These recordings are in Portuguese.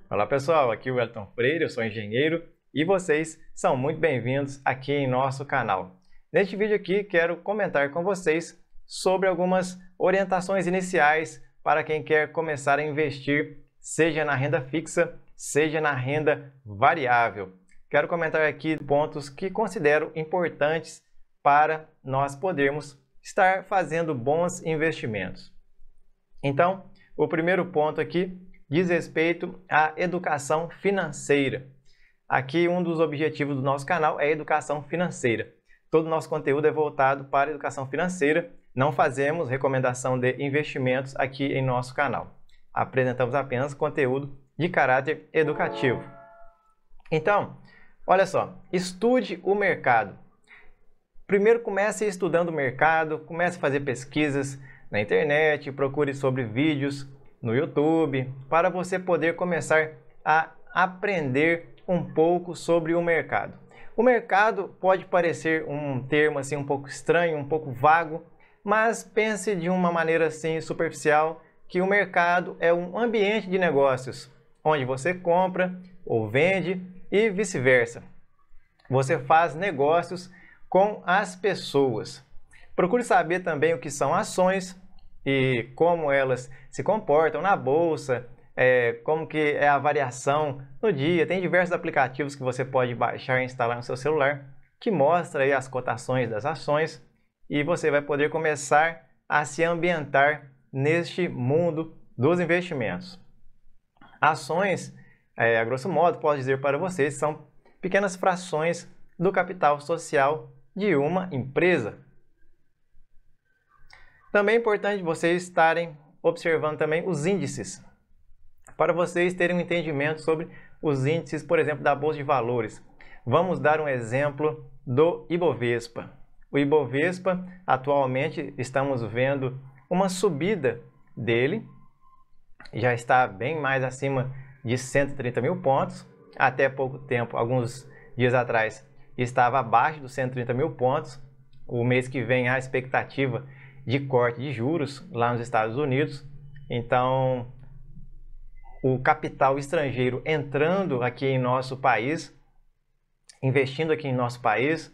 Olá pessoal, aqui é o Wellington Freire, eu sou engenheiro e vocês são muito bem-vindos aqui em nosso canal. Neste vídeo aqui quero comentar com vocês sobre algumas orientações iniciais para quem quer começar a investir, seja na renda fixa, seja na renda variável. Quero comentar aqui pontos que considero importantes para nós podermos estar fazendo bons investimentos. Então, o primeiro ponto aqui diz respeito à educação financeira. Aqui um dos objetivos do nosso canal é a educação financeira. Todo o nosso conteúdo é voltado para a educação financeira. Não fazemos recomendação de investimentos aqui em nosso canal. Apresentamos apenas conteúdo de caráter educativo. Então, olha só, estude o mercado. Primeiro comece estudando o mercado, comece a fazer pesquisas na internet, procure sobre vídeos no YouTube, para você poder começar a aprender um pouco sobre o mercado. O mercado pode parecer um termo assim um pouco estranho, um pouco vago, mas pense de uma maneira assim superficial que o mercado é um ambiente de negócios, onde você compra ou vende e vice-versa. Você faz negócios com as pessoas. Procure saber também o que são ações e como elas se comportam na bolsa, como que é a variação no dia. Tem diversos aplicativos que você pode baixar e instalar no seu celular que mostra aí as cotações das ações e você vai poder começar a se ambientar neste mundo dos investimentos. Ações, a grosso modo, posso dizer para vocês, são pequenas frações do capital social de uma empresa. Também é importante vocês estarem observando também os índices, para vocês terem um entendimento sobre os índices, por exemplo, da Bolsa de Valores. Vamos dar um exemplo do Ibovespa. O Ibovespa, atualmente, estamos vendo uma subida dele, já está bem mais acima de 130 mil pontos. Até pouco tempo, alguns dias atrás, estava abaixo dos 130 mil pontos. O mês que vem, há expectativa de corte de juros lá nos Estados Unidos. Então, o capital estrangeiro entrando aqui em nosso país, investindo aqui em nosso país,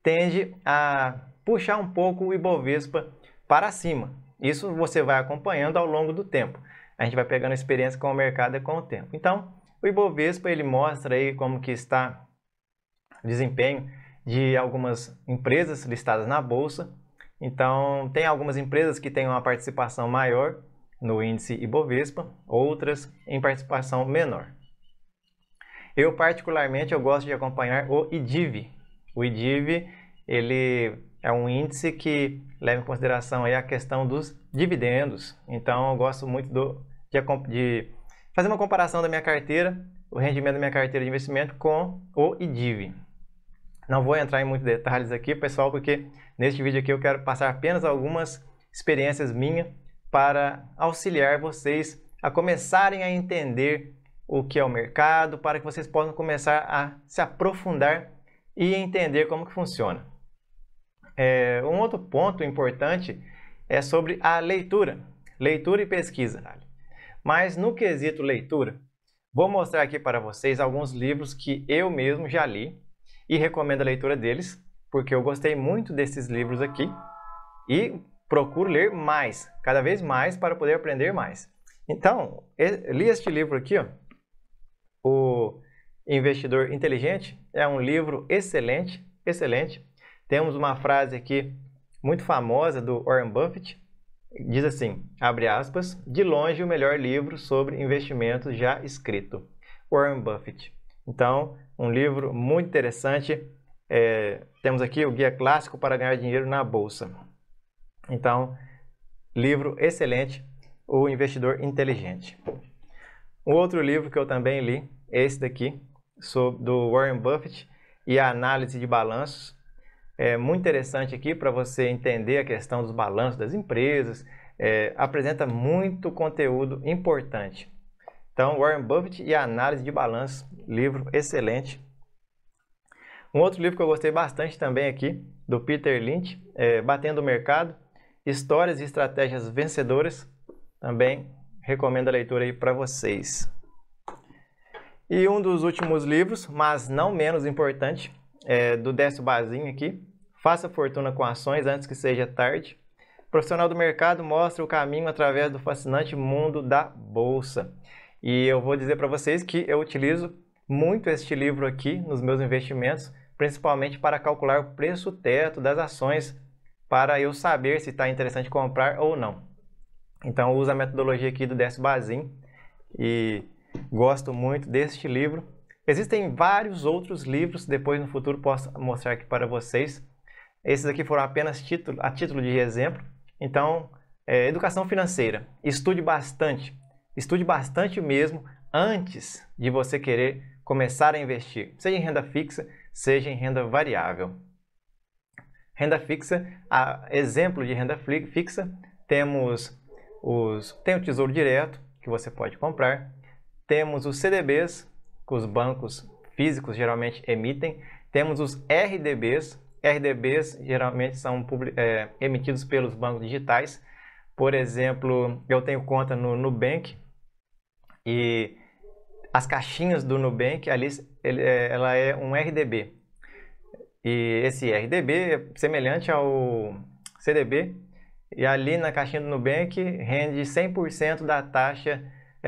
tende a puxar um pouco o Ibovespa para cima. Isso você vai acompanhando ao longo do tempo. A gente vai pegando experiência com o mercado e com o tempo. Então, o Ibovespa ele mostra aí como que está o desempenho de algumas empresas listadas na bolsa. Então, tem algumas empresas que têm uma participação maior no índice Ibovespa, outras em participação menor. Eu, particularmente, eu gosto de acompanhar o IDIV. O IDIV ele é um índice que leva em consideração aí a questão dos dividendos. Então, eu gosto muito de fazer uma comparação da minha carteira, o rendimento da minha carteira de investimento com o IDIV. Não vou entrar em muitos detalhes aqui, pessoal, porque neste vídeo aqui eu quero passar apenas algumas experiências minhas para auxiliar vocês a começarem a entender o que é o mercado, para que vocês possam começar a se aprofundar e entender como que funciona. Um outro ponto importante é sobre a leitura e pesquisa. Mas no quesito leitura, vou mostrar aqui para vocês alguns livros que eu mesmo já li e recomendo a leitura deles, porque eu gostei muito desses livros aqui e procuro ler mais, cada vez mais, para poder aprender mais. Então, li este livro aqui, ó, O Investidor Inteligente. É um livro excelente, excelente. Temos uma frase aqui muito famosa do Warren Buffett, diz assim, abre aspas, de longe o melhor livro sobre investimentos já escrito. Warren Buffett. Então, um livro muito interessante. Temos aqui o Guia Clássico para Ganhar Dinheiro na Bolsa. Então, livro excelente, O Investidor Inteligente. Um outro livro que eu também li, esse daqui, do Warren Buffett e a análise de balanços. É muito interessante aqui para você entender a questão dos balanços das empresas. Apresenta muito conteúdo importante. Então, Warren Buffett e a análise de balanços, livro excelente. Um outro livro que eu gostei bastante também aqui, do Peter Lynch, Batendo o Mercado, Histórias e Estratégias Vencedoras. Também recomendo a leitura aí para vocês. E um dos últimos livros, mas não menos importante, é do Décio Bazin aqui, Faça Fortuna com Ações Antes que Seja Tarde. O profissional do mercado mostra o caminho através do fascinante mundo da Bolsa. E eu vou dizer para vocês que eu utilizo muito este livro aqui nos meus investimentos, principalmente para calcular o preço teto das ações, para eu saber se está interessante comprar ou não. Então eu uso a metodologia aqui do Décio Bazin e gosto muito deste livro. Existem vários outros livros, depois no futuro posso mostrar aqui para vocês. Esses aqui foram apenas a título de exemplo. Então, educação financeira, estude bastante mesmo antes de você querer começar a investir, seja em renda fixa, seja em renda variável. Renda fixa, exemplo de renda fixa, tem o Tesouro Direto, que você pode comprar, temos os CDBs, que os bancos físicos geralmente emitem, temos os RDBs, geralmente são emitidos pelos bancos digitais. Por exemplo, eu tenho conta no Nubank e as caixinhas do Nubank, ali, ela é um RDB. E esse RDB é semelhante ao CDB, e ali na caixinha do Nubank rende 100% da taxa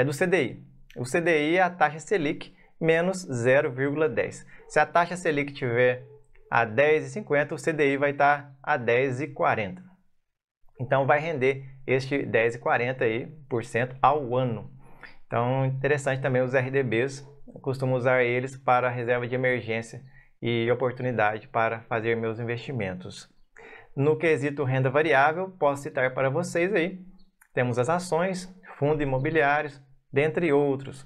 do CDI. O CDI é a taxa Selic menos 0,10. Se a taxa Selic estiver a 10,50, o CDI vai estar a 10,40. Então vai render este 10,40% ao ano. Então, interessante também os RDBs, eu costumo usar eles para reserva de emergência e oportunidade para fazer meus investimentos. No quesito renda variável, posso citar para vocês aí, temos as ações, fundos imobiliários, dentre outros.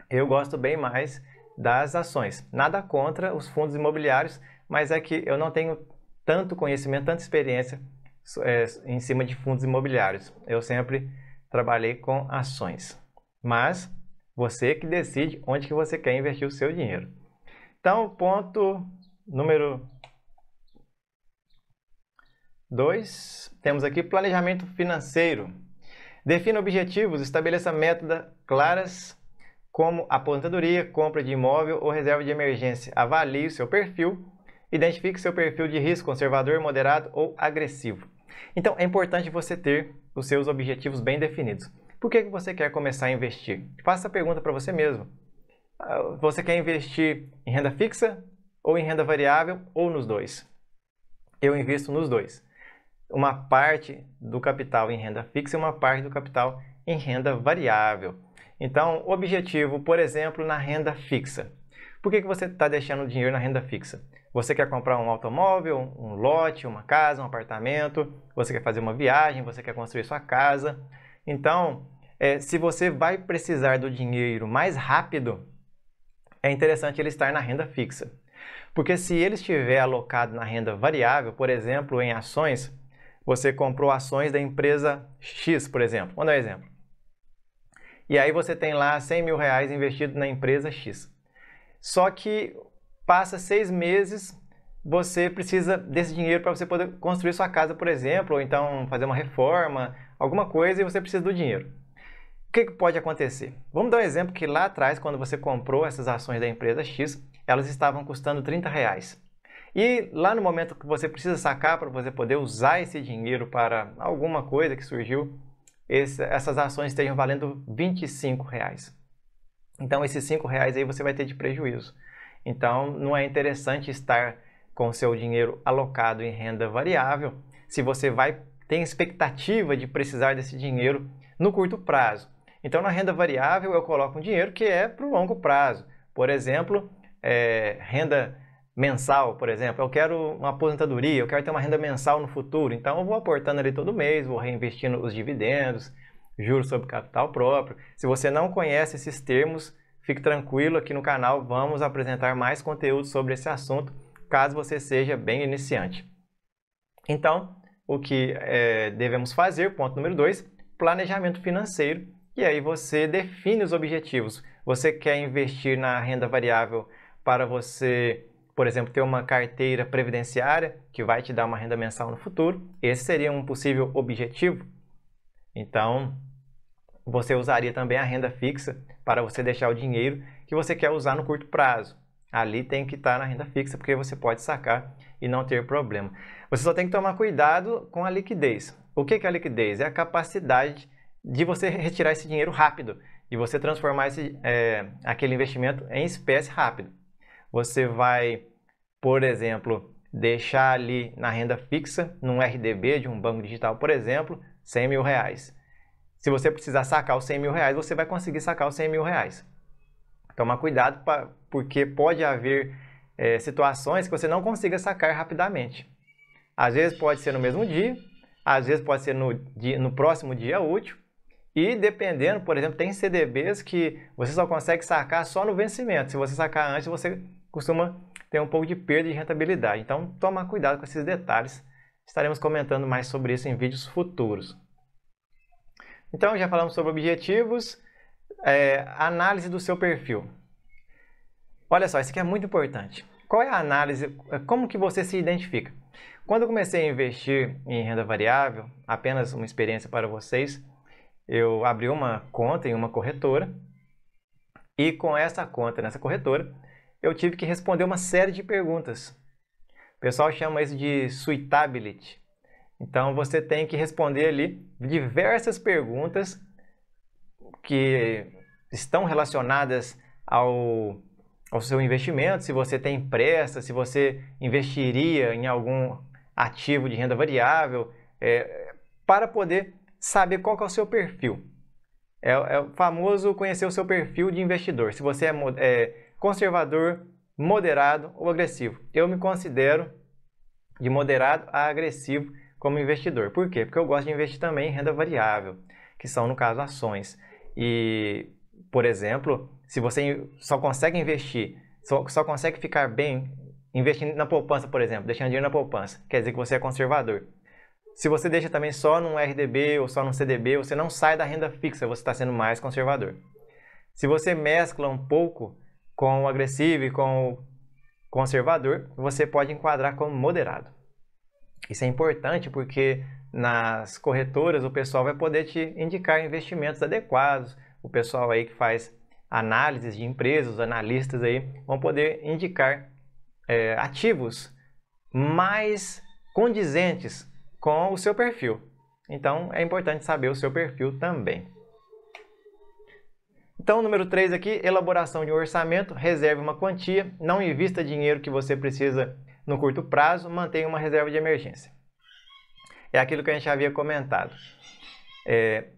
Eu gosto bem mais das ações, nada contra os fundos imobiliários, mas é que eu não tenho tanto conhecimento, tanta experiência em cima de fundos imobiliários. Eu sempre trabalhei com ações. Mas você que decide onde que você quer investir o seu dinheiro. Então, ponto número 2, temos aqui planejamento financeiro. Defina objetivos, estabeleça metas claras como aposentadoria, compra de imóvel ou reserva de emergência. Avalie o seu perfil, identifique seu perfil de risco conservador, moderado ou agressivo. Então, é importante você ter os seus objetivos bem definidos. Por que você quer começar a investir? Faça essa pergunta para você mesmo. Você quer investir em renda fixa ou em renda variável ou nos dois? Eu invisto nos dois. Uma parte do capital em renda fixa e uma parte do capital em renda variável. Então, objetivo, por exemplo, na renda fixa. Por que você está deixando dinheiro na renda fixa? Você quer comprar um automóvel, um lote, uma casa, um apartamento, você quer fazer uma viagem, você quer construir sua casa. Então, se você vai precisar do dinheiro mais rápido, é interessante ele estar na renda fixa. Porque se ele estiver alocado na renda variável, por exemplo, em ações, você comprou ações da empresa X, por exemplo. Vamos dar um exemplo. E aí você tem lá 100 mil reais investido na empresa X. Só que passa 6 meses, você precisa desse dinheiro para você poder construir sua casa, por exemplo, ou então fazer uma reforma, alguma coisa, e você precisa do dinheiro. O que pode acontecer? Vamos dar um exemplo que lá atrás, quando você comprou essas ações da empresa X, elas estavam custando 30 reais. E lá no momento que você precisa sacar para você poder usar esse dinheiro para alguma coisa que surgiu, essas ações estejam valendo 25 reais. Então, esses 5 reais aí você vai ter de prejuízo. Então, não é interessante estar com o seu dinheiro alocado em renda variável se você tem expectativa de precisar desse dinheiro no curto prazo. Então, na renda variável, eu coloco um dinheiro que é para o longo prazo. Por exemplo, renda mensal, por exemplo. Eu quero uma aposentadoria, eu quero ter uma renda mensal no futuro. Então, eu vou aportando ali todo mês, vou reinvestindo os dividendos, juros sobre capital próprio. Se você não conhece esses termos, fique tranquilo, aqui no canal vamos apresentar mais conteúdo sobre esse assunto, caso você seja bem iniciante. Então, o que devemos fazer, ponto número 2, planejamento financeiro. E aí você define os objetivos. Você quer investir na renda variável para você, por exemplo, ter uma carteira previdenciária que vai te dar uma renda mensal no futuro. Esse seria um possível objetivo. Então, você usaria também a renda fixa para você deixar o dinheiro que você quer usar no curto prazo. Ali tem que estar na renda fixa, porque você pode sacar e não ter problema. Você só tem que tomar cuidado com a liquidez. O que é a liquidez? É a capacidade de você retirar esse dinheiro rápido, de você transformar aquele investimento em espécie rápido. Você vai, por exemplo, deixar ali na renda fixa, num RDB de um banco digital, por exemplo, 100 mil reais. Se você precisar sacar os 100 mil reais, você vai conseguir sacar os 100 mil reais. Toma cuidado, porque pode haver situações que você não consiga sacar rapidamente. Às vezes pode ser no mesmo dia, às vezes pode ser no próximo dia útil, e dependendo, por exemplo, tem CDBs que você só consegue sacar só no vencimento. Se você sacar antes, você costuma ter um pouco de perda de rentabilidade. Então, toma cuidado com esses detalhes. Estaremos comentando mais sobre isso em vídeos futuros. Então, já falamos sobre objetivos, análise do seu perfil. Olha só, isso aqui é muito importante. Qual é a análise? Como que você se identifica? Quando eu comecei a investir em renda variável, apenas uma experiência para vocês, eu abri uma conta em uma corretora e com essa conta nessa corretora, eu tive que responder uma série de perguntas. O pessoal chama isso de suitability. Então, você tem que responder ali diversas perguntas que estão relacionadas ao seu investimento, se você tem pressa, se você investiria em algum ativo de renda variável, para poder saber qual que é o seu perfil. É o famoso conhecer o seu perfil de investidor, se você é conservador, moderado ou agressivo. Eu me considero de moderado a agressivo como investidor. Por quê? Porque eu gosto de investir também em renda variável, que são, no caso, ações. E, por exemplo, se você só consegue investir, só consegue ficar bem investindo na poupança, por exemplo, deixando dinheiro na poupança, quer dizer que você é conservador. Se você deixa também só num RDB ou só num CDB, você não sai da renda fixa, você está sendo mais conservador. Se você mescla um pouco com o agressivo e com o conservador, você pode enquadrar como moderado. Isso é importante porque nas corretoras o pessoal vai poder te indicar investimentos adequados. O pessoal aí que faz análises de empresas, os analistas aí vão poder indicar ativos mais condizentes com o seu perfil. Então é importante saber o seu perfil também. Então, número 3 aqui, elaboração de um orçamento, reserve uma quantia, não invista dinheiro que você precisa no curto prazo, mantenha uma reserva de emergência. É aquilo que a gente já havia comentado.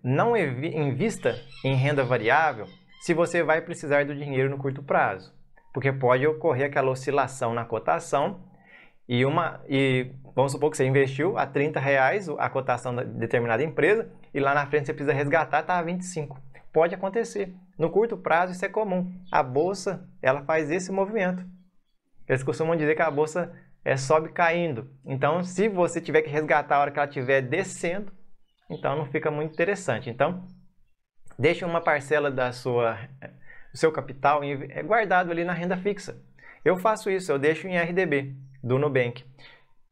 Não invista em renda variável se você vai precisar do dinheiro no curto prazo, porque pode ocorrer aquela oscilação na cotação e vamos supor que você investiu a R$30 a cotação de determinada empresa e lá na frente você precisa resgatar, está a 25. Pode acontecer. No curto prazo isso é comum. A bolsa, ela faz esse movimento. Eles costumam dizer que a bolsa sobe caindo. Então, se você tiver que resgatar a hora que ela estiver descendo, então não fica muito interessante. Então, deixe uma parcela do seu capital guardado ali na renda fixa. Eu faço isso, eu deixo em RDB do Nubank.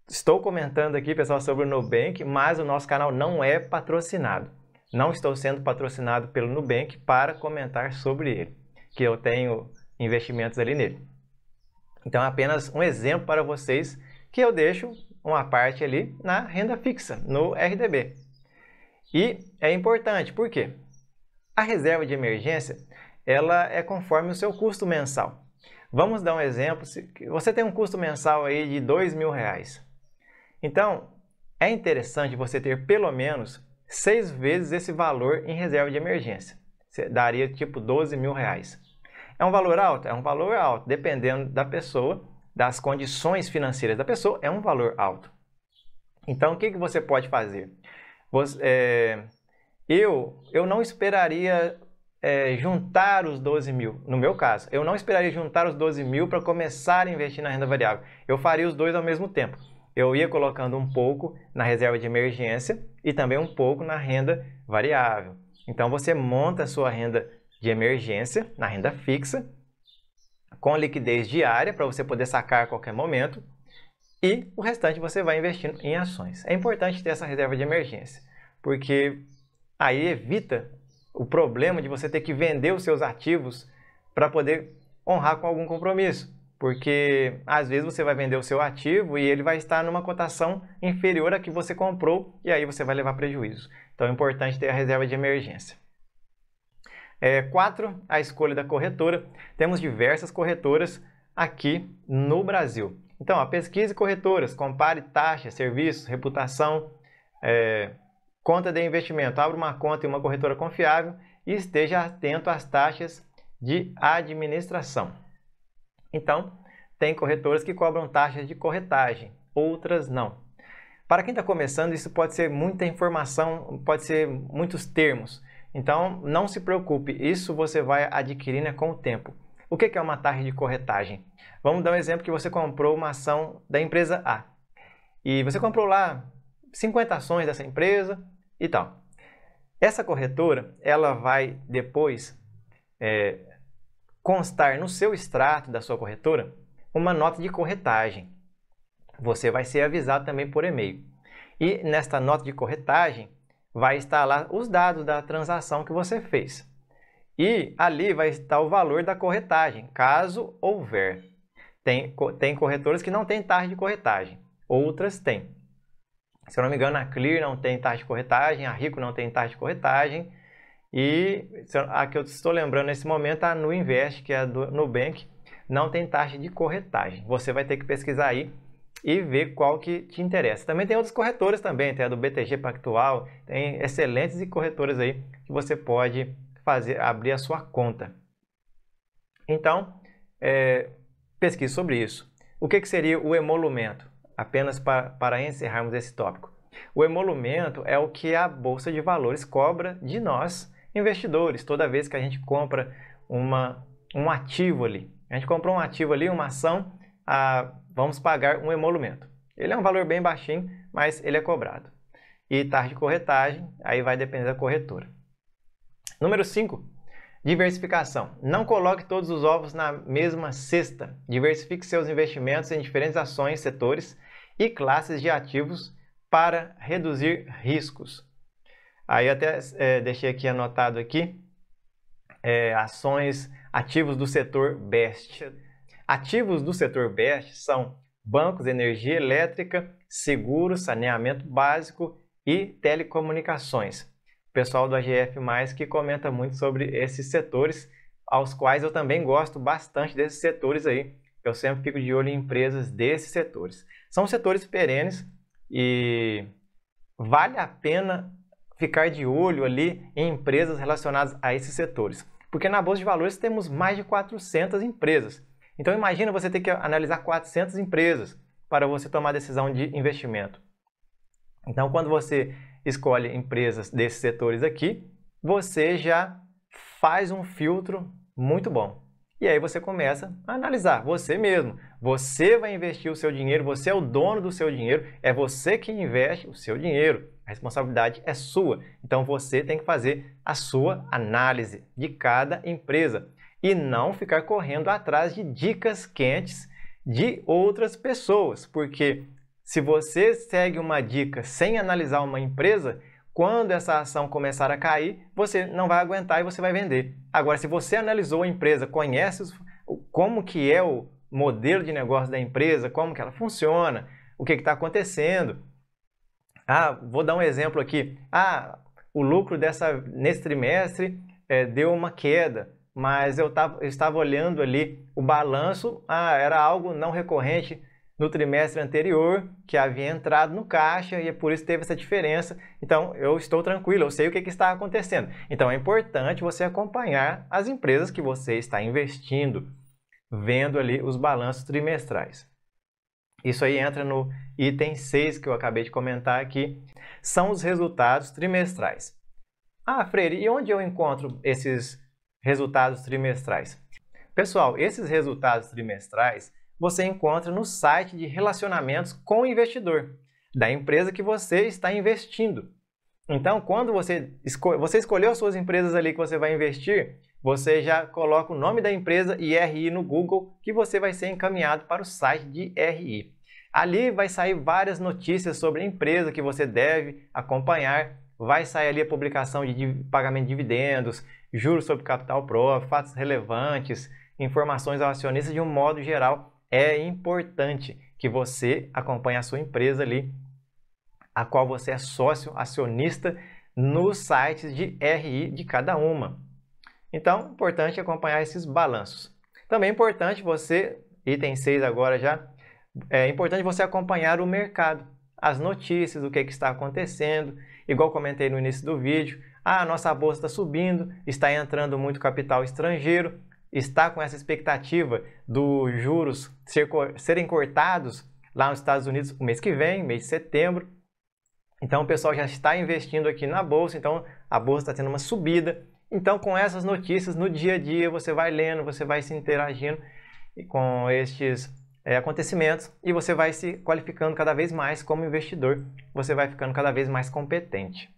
Estou comentando aqui, pessoal, sobre o Nubank, mas o nosso canal não é patrocinado. Não estou sendo patrocinado pelo Nubank para comentar sobre ele, que eu tenho investimentos ali nele. Então, é apenas um exemplo para vocês que eu deixo uma parte ali na renda fixa, no RDB. E é importante, por quê? A reserva de emergência, ela é conforme o seu custo mensal. Vamos dar um exemplo, você tem um custo mensal aí de R$2.000. Então, é interessante você ter pelo menos 6 vezes esse valor em reserva de emergência. Você daria tipo R$12.000. É um valor alto? É um valor alto. Dependendo da pessoa, das condições financeiras da pessoa, é um valor alto. Então, o que você pode fazer? Eu não esperaria juntar os 12 mil. No meu caso, eu não esperaria juntar os 12 mil para começar a investir na renda variável. Eu faria os dois ao mesmo tempo. Eu ia colocando um pouco na reserva de emergência e também um pouco na renda variável. Então, você monta a sua renda de emergência na renda fixa, com liquidez diária para você poder sacar a qualquer momento, e o restante você vai investindo em ações. É importante ter essa reserva de emergência, porque aí evita o problema de você ter que vender os seus ativos para poder honrar com algum compromisso. Porque às vezes você vai vender o seu ativo e ele vai estar numa cotação inferior à que você comprou e aí você vai levar prejuízo. Então é importante ter a reserva de emergência. 4. A escolha da corretora. Temos diversas corretoras aqui no Brasil. Então, pesquise corretoras, compare taxas, serviços, reputação, conta de investimento. Abra uma conta em uma corretora confiável e esteja atento às taxas de administração. Então, tem corretoras que cobram taxas de corretagem, outras não. Para quem está começando, isso pode ser muita informação, pode ser muitos termos. Então, não se preocupe, isso você vai adquirindo com o tempo. O que é uma taxa de corretagem? Vamos dar um exemplo que você comprou uma ação da empresa A. E você comprou lá 50 ações dessa empresa e tal. Essa corretora, ela vai depois constar no seu extrato da sua corretora uma nota de corretagem. Você vai ser avisado também por e-mail. E nesta nota de corretagem vai estar lá os dados da transação que você fez. E ali vai estar o valor da corretagem, caso houver. Tem corretoras que não têm taxa de corretagem, outras têm. Se eu não me engano, a Clear não tem taxa de corretagem, a Rico não tem taxa de corretagem. E a que eu estou lembrando nesse momento, a Nuinvest, que é do Nubank, não tem taxa de corretagem. Você vai ter que pesquisar aí e ver qual que te interessa. Também tem outras corretoras também, tem a do BTG Pactual, tem excelentes corretoras aí que você pode abrir a sua conta. Então, pesquise sobre isso. O que seria o emolumento? Apenas para encerrarmos esse tópico. O emolumento é o que a Bolsa de Valores cobra de nós, investidores, toda vez que a gente compra um ativo ali. A gente comprou um ativo ali, uma ação, vamos pagar um emolumento. Ele é um valor bem baixinho, mas ele é cobrado. E taxa de corretagem, aí vai depender da corretora. Número 5, diversificação. Não coloque todos os ovos na mesma cesta. Diversifique seus investimentos em diferentes ações, setores e classes de ativos para reduzir riscos. Aí até deixei aqui anotado aqui, ativos do setor BEST. Ativos do setor BEST são bancos, energia elétrica, seguros, saneamento básico e telecomunicações. O pessoal do AGF+, que comenta muito sobre esses setores, aos quais eu também gosto bastante desses setores aí. Eu sempre fico de olho em empresas desses setores. São setores perenes e vale a pena ficar de olho ali em empresas relacionadas a esses setores. Porque na Bolsa de Valores temos mais de 400 empresas. Então imagina você ter que analisar 400 empresas para você tomar decisão de investimento. Então quando você escolhe empresas desses setores aqui, você já faz um filtro muito bom. E aí você começa a analisar você mesmo. Você vai investir o seu dinheiro, você é o dono do seu dinheiro, é você que investe o seu dinheiro. A responsabilidade é sua. Então você tem que fazer a sua análise de cada empresa e não ficar correndo atrás de dicas quentes de outras pessoas, porque se você segue uma dica sem analisar uma empresa, quando essa ação começar a cair, você não vai aguentar e você vai vender. Agora, se você analisou a empresa, conhece como que é o modelo de negócio da empresa, como que ela funciona, o que está acontecendo. Vou dar um exemplo aqui. O lucro nesse trimestre deu uma queda, mas eu estava olhando ali o balanço, era algo não recorrente no trimestre anterior, que havia entrado no caixa e por isso teve essa diferença. Então, eu estou tranquilo, eu sei o que está acontecendo. Então, é importante você acompanhar as empresas que você está investindo, vendo ali os balanços trimestrais. Isso aí entra no item 6 que eu acabei de comentar aqui, são os resultados trimestrais. Freire, e onde eu encontro esses resultados trimestrais? Pessoal, esses resultados trimestrais você encontra no site de relacionamentos com o investidor, da empresa que você está investindo. Então, quando você escolheu as suas empresas ali que você vai investir, você já coloca o nome da empresa e RI no Google, que você vai ser encaminhado para o site de RI. Ali vai sair várias notícias sobre a empresa que você deve acompanhar, vai sair ali a publicação de pagamento de dividendos, juros sobre capital próprio, fatos relevantes, informações ao acionista de um modo geral. É importante que você acompanhe a sua empresa ali, a qual você é sócio, acionista, nos sites de RI de cada uma. Então, é importante acompanhar esses balanços. Também é importante você, item 6 agora já, é importante você acompanhar o mercado, as notícias, o que está acontecendo. Igual comentei no início do vídeo, a nossa bolsa está subindo, está entrando muito capital estrangeiro, está com essa expectativa dos juros serem cortados lá nos Estados Unidos o mês que vem, mês de setembro. Então o pessoal já está investindo aqui na bolsa, então a bolsa está tendo uma subida. Então com essas notícias no dia a dia você vai lendo, você vai se interagindo com estes acontecimentos e você vai se qualificando cada vez mais como investidor, você vai ficando cada vez mais competente.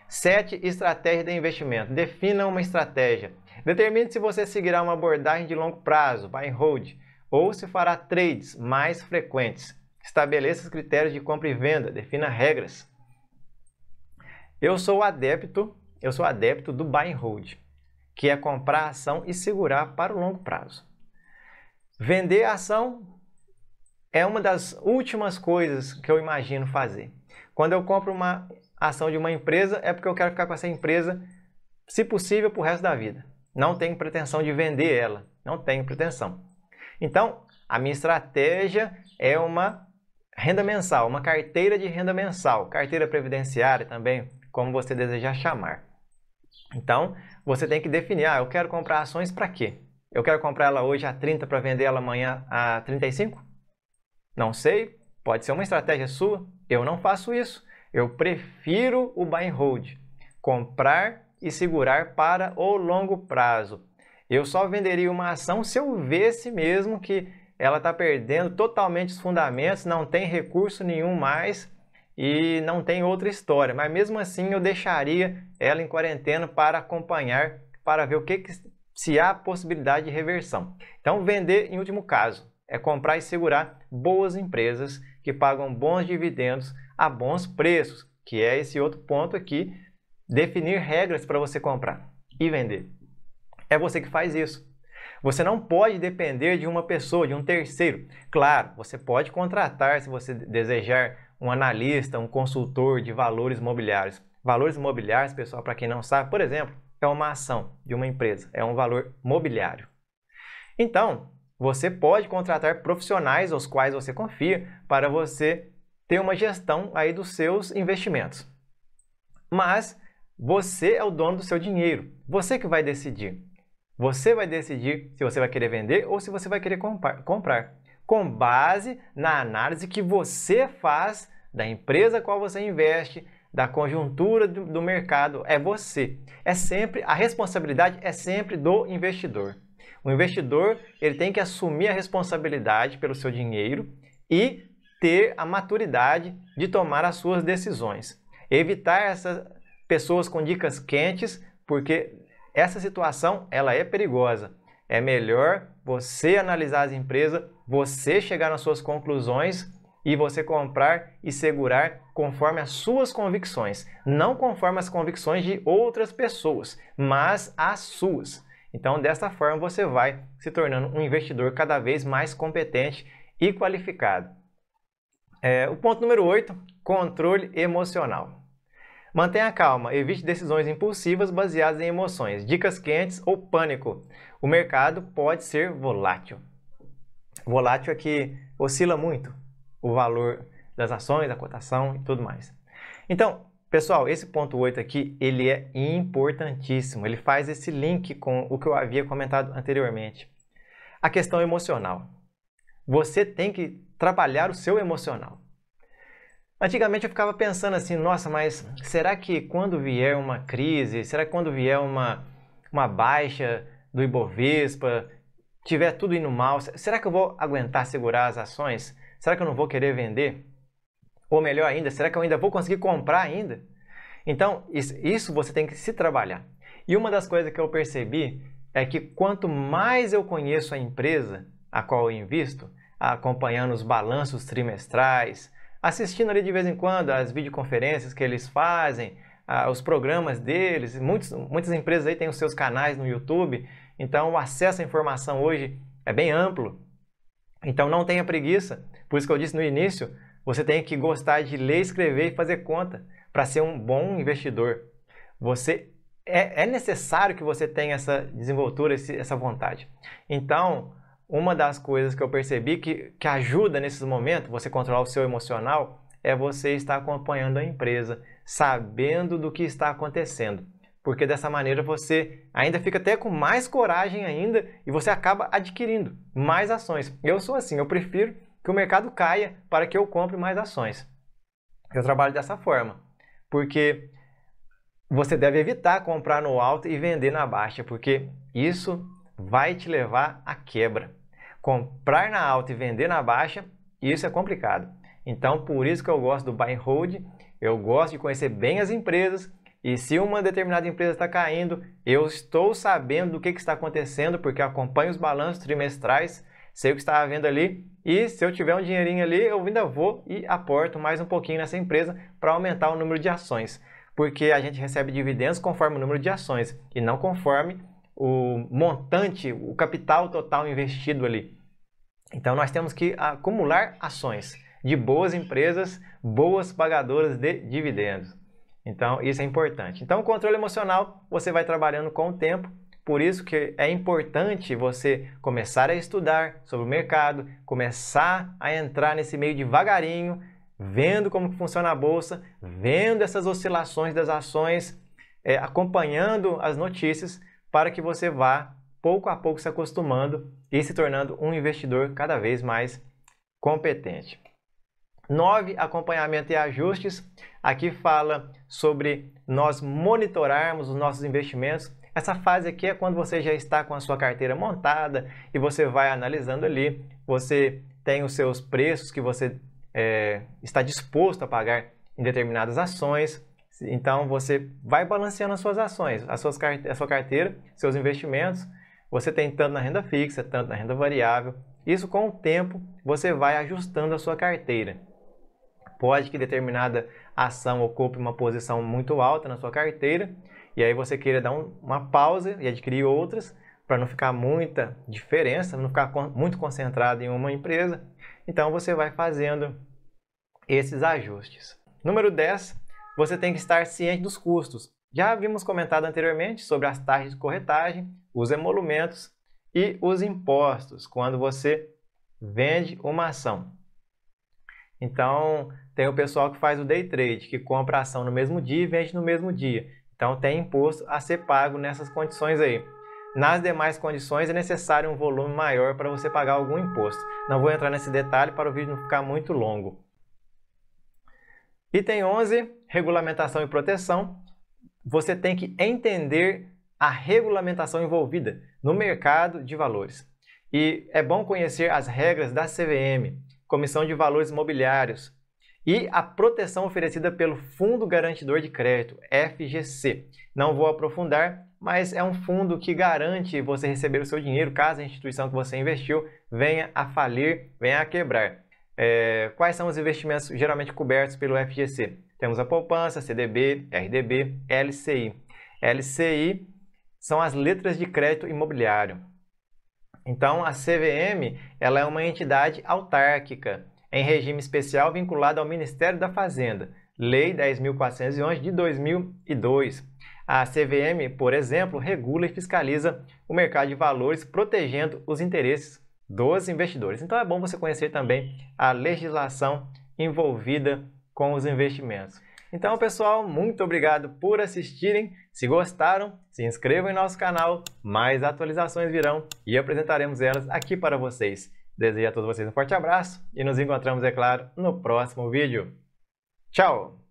7. Estratégia de investimento. Defina uma estratégia. Determine se você seguirá uma abordagem de longo prazo, buy and hold, ou se fará trades mais frequentes. Estabeleça os critérios de compra e venda, defina regras. Eu sou adepto do buy and hold, que é comprar a ação e segurar para o longo prazo. Vender a ação é uma das últimas coisas que eu imagino fazer. Quando eu compro uma ação de uma empresa, é porque eu quero ficar com essa empresa, se possível, para o resto da vida. Não tenho pretensão de vender ela, não tenho pretensão. Então, a minha estratégia é uma renda mensal, uma carteira de renda mensal, carteira previdenciária também, como você desejar chamar. Então, você tem que definir, eu quero comprar ações para quê? Eu quero comprar ela hoje a 30 para vender ela amanhã a 35? Não sei, pode ser uma estratégia sua, eu não faço isso. Eu prefiro o buy and hold, comprar e segurar para o longo prazo. Eu só venderia uma ação se eu visse mesmo que ela está perdendo totalmente os fundamentos, não tem recurso nenhum mais e não tem outra história. Mas mesmo assim eu deixaria ela em quarentena para acompanhar, para ver se há possibilidade de reversão. Então vender em último caso é comprar e segurar boas empresas que pagam bons dividendos a bons preços, que é esse outro ponto aqui, definir regras para você comprar e vender. É você que faz isso. Você não pode depender de uma pessoa, de um terceiro. Claro, você pode contratar, se você desejar, um analista, um consultor de valores imobiliários. Valores imobiliários, pessoal, para quem não sabe, por exemplo, é uma ação de uma empresa, é um valor mobiliário. Então, você pode contratar profissionais aos quais você confia para você ter uma gestão aí dos seus investimentos. Mas você é o dono do seu dinheiro, você que vai decidir. Você vai decidir se você vai querer vender ou se você vai querer comprar, com base na análise que você faz da empresa a qual você investe, da conjuntura do mercado. É você. A responsabilidade é sempre do investidor. O investidor ele tem que assumir a responsabilidade pelo seu dinheiro e ter a maturidade de tomar as suas decisões. Evitar essas pessoas com dicas quentes, porque essa situação ela é perigosa. É melhor você analisar as empresas, você chegar nas suas conclusões e você comprar e segurar conforme as suas convicções. Não conforme as convicções de outras pessoas, mas as suas. Então, desta forma, você vai se tornando um investidor cada vez mais competente e qualificado. O ponto número 8, controle emocional. Mantenha calma, evite decisões impulsivas baseadas em emoções, dicas quentes ou pânico. O mercado pode ser volátil. Volátil é que oscila muito o valor das ações, a cotação e tudo mais. Então, pessoal, esse ponto 8 aqui, ele é importantíssimo. Ele faz esse link com o que eu havia comentado anteriormente. A questão emocional. Você tem que trabalhar o seu emocional. Antigamente eu ficava pensando assim, nossa, mas será que quando vier uma crise, será que quando vier uma baixa do Ibovespa, tiver tudo indo mal, será que eu vou aguentar segurar as ações? Será que eu não vou querer vender? Ou melhor ainda, será que eu ainda vou conseguir comprar ainda? Então, isso você tem que se trabalhar. E uma das coisas que eu percebi é que quanto mais eu conheço a empresa a qual eu invisto, acompanhando os balanços trimestrais, assistindo ali de vez em quando as videoconferências que eles fazem, os programas deles. Muitas empresas aí têm os seus canais no YouTube, então o acesso à informação hoje é bem amplo. Então não tenha preguiça, por isso que eu disse no início, você tem que gostar de ler, escrever e fazer conta para ser um bom investidor. É necessário que você tenha essa desenvoltura, essa vontade. Então, uma das coisas que eu percebi que ajuda nesses momentos, você controlar o seu emocional, é você estar acompanhando a empresa, sabendo do que está acontecendo. Porque dessa maneira você ainda fica até com mais coragem ainda e você acaba adquirindo mais ações. Eu sou assim, eu prefiro que o mercado caia para que eu compre mais ações. Eu trabalho dessa forma, porque você deve evitar comprar no alto e vender na baixa, porque isso vai te levar à quebra. Comprar na alta e vender na baixa, isso é complicado. Então, por isso que eu gosto do buy and hold, eu gosto de conhecer bem as empresas, e se uma determinada empresa está caindo, eu estou sabendo do que está acontecendo, porque eu acompanho os balanços trimestrais, sei o que está havendo ali, e se eu tiver um dinheirinho ali, eu ainda vou e aporto mais um pouquinho nessa empresa para aumentar o número de ações. Porque a gente recebe dividendos conforme o número de ações, e não conforme o montante, o capital total investido ali. Então nós temos que acumular ações de boas empresas, boas pagadoras de dividendos. Então isso é importante. Então o controle emocional você vai trabalhando com o tempo, por isso que é importante você começar a estudar sobre o mercado, começar a entrar nesse meio devagarinho, vendo como funciona a bolsa, vendo essas oscilações das ações, acompanhando as notícias, para que você vá pouco a pouco se acostumando e se tornando um investidor cada vez mais competente. 9, acompanhamento e ajustes. Aqui fala sobre nós monitorarmos os nossos investimentos. Essa fase aqui é quando você já está com a sua carteira montada e você vai analisando ali, você tem os seus preços que você está disposto a pagar em determinadas ações. Então você vai balanceando as suas ações, a sua carteira, seus investimentos. Você tem tanto na renda fixa, tanto na renda variável. Isso com o tempo você vai ajustando a sua carteira. Pode que determinada ação ocupe uma posição muito alta na sua carteira e aí você queira dar uma pausa e adquirir outras para não ficar muita diferença, não ficar muito concentrado em uma empresa. Então você vai fazendo esses ajustes. Número 10, você tem que estar ciente dos custos. Já havíamos comentado anteriormente sobre as taxas de corretagem, os emolumentos e os impostos quando você vende uma ação. Então, tem o pessoal que faz o day trade, que compra a ação no mesmo dia e vende no mesmo dia. Então, tem imposto a ser pago nessas condições aí. Nas demais condições, é necessário um volume maior para você pagar algum imposto. Não vou entrar nesse detalhe para o vídeo não ficar muito longo. Item 11, regulamentação e proteção. Você tem que entender a regulamentação envolvida no mercado de valores. E é bom conhecer as regras da CVM, Comissão de Valores Mobiliários, e a proteção oferecida pelo Fundo Garantidor de Crédito, FGC. Não vou aprofundar, mas é um fundo que garante você receber o seu dinheiro caso a instituição que você investiu venha a falir, venha a quebrar. Quais são os investimentos geralmente cobertos pelo FGC? Temos a poupança, CDB, RDB, LCI. LCI são as letras de crédito imobiliário. Então, a CVM ela é uma entidade autárquica, em regime especial vinculada ao Ministério da Fazenda, Lei 10.411 de 2002. A CVM, por exemplo, regula e fiscaliza o mercado de valores, protegendo os interesses dos investidores. Então, é bom você conhecer também a legislação envolvida com os investimentos. Então, pessoal, muito obrigado por assistirem. Se gostaram, se inscrevam em nosso canal. Mais atualizações virão e apresentaremos elas aqui para vocês. Desejo a todos vocês um forte abraço e nos encontramos, é claro, no próximo vídeo. Tchau!